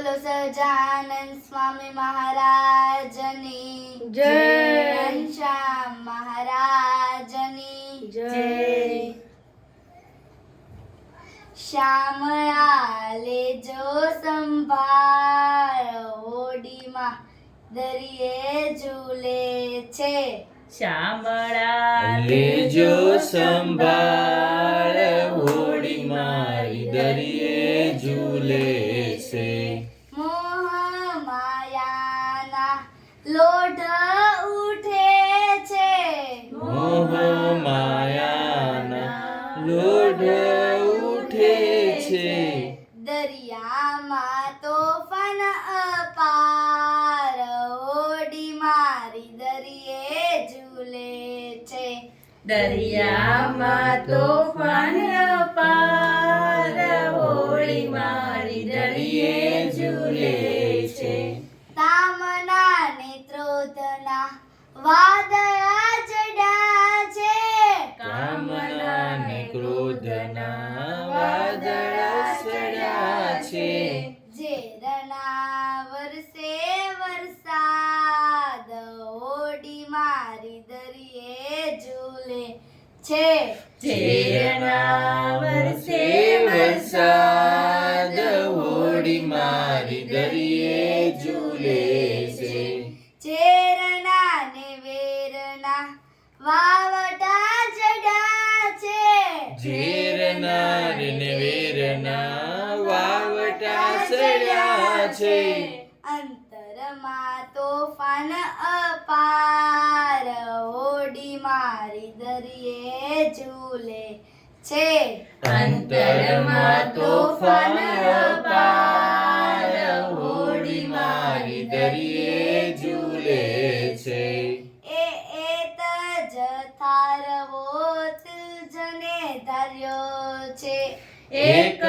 બોલો સહજાનંદ સ્વામી મહારાજની જય. ઘનશ્યામ મહારાજની જય. શ્યામળા લેજો સંભાળ હોડીમાં દરિયે ઝૂલે છે. શ્યામળા લેજો સંભાળ હોડી મારી દરિયે ઝૂલે છે. મોહ માયાના લોઢ ઉઠે છે. મોહ માયાના લોઢ ઉઠે છે. દરિયામાં તોફાન અપાર હોડી મારી દરિયે ઝૂલે છે. દરિયામાં તોફાન અપાર હોડી મારી દરિયે ઝૂલે છે. તામના ને ક્રોધના વાદળા ચડ્યા છે. કામના ને ક્રોધના વાદળા ચડ્યા છે. ઝેરના વરસે વરસાદ હોડી મારી દરિયે ઝૂલે છે. ઝેરના વરસે વરસાદ હોડી મારી દરિયે ઝૂલે છે. ઝેરના ને વેરના વાવટા ચડ્યા છે. ઝેરના ને વેરના વાવટા ચડ્યા છે. અંતરમાં તોફાન અપાર હોડી મારી દરિયે ઝૂલે છે. અંતરમાં તોફાન અપાર હોડી મારી દરિયે ઝૂલે છે. એ તજ થારવો તુજને ધાર્યો છે. એક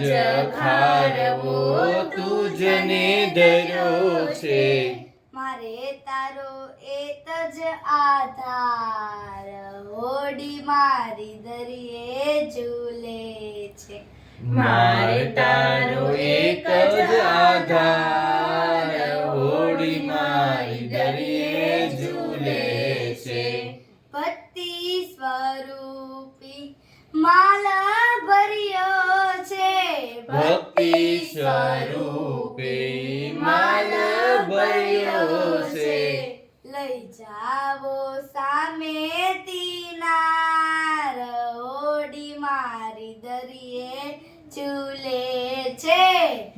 જ ખારવો તુજને ધર્યો છે. મારે તારો એક જ આધાર હોડી મારી દરિયે ઝૂલે છે. મારે તારો એક જ આધાર હોડી મારી દરિયે ઝૂલે છે. ભક્તિ સ્વરૂપી માલ ભર્યો છે. ભક્તિ સ્વરૂપે માલ ભર્યો છે. લઈ જાવો સામે તીનાર હોડી મારી દરિયે ઝૂલે છે.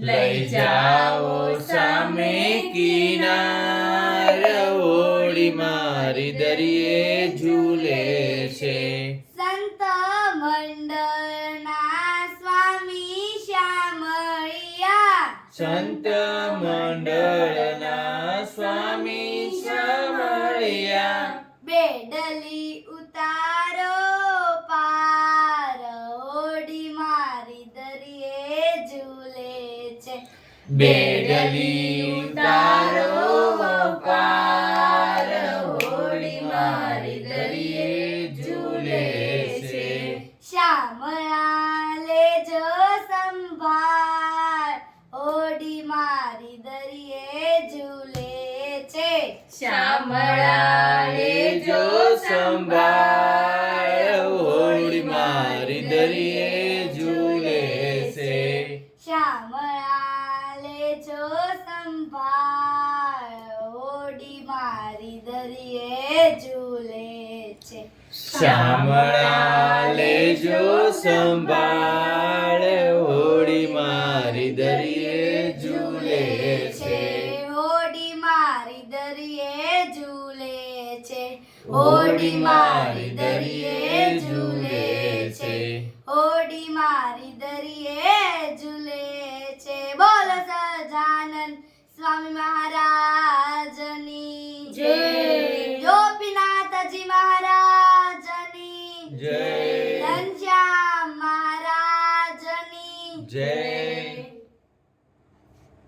લઈ જાઓ સામે કિનાર હોડી મારી દરિયે ઝૂલે છે. સંત મંડળના સ્વામી શ્યામળિયા સંત મંડળના સ્વામી શ્યામળિયા બેડલી ઉતારો પાર હોડી મારી દરિયે ઝૂલે છે. બેડલી ઉતારો પાર હોડી મારી દરિયે ઝૂલે છે. શ્યામળા લેજો સંભાળ હોડી મારી દરિયે ઝૂલે છે. શ્યામળા લેજો સંભાળ હોડી મારી દરિયે ઝૂલે છે. શ્યામળા લેજો સંભાળ હોડી મારી દરિયે ઝૂલે છે. શ્યામળા લેજો સંભાળ હોડી મારી દરિયે ઝૂલે છે. હોડી મારી દરિયે ઝૂલે છે. હોડી મારી દરિયે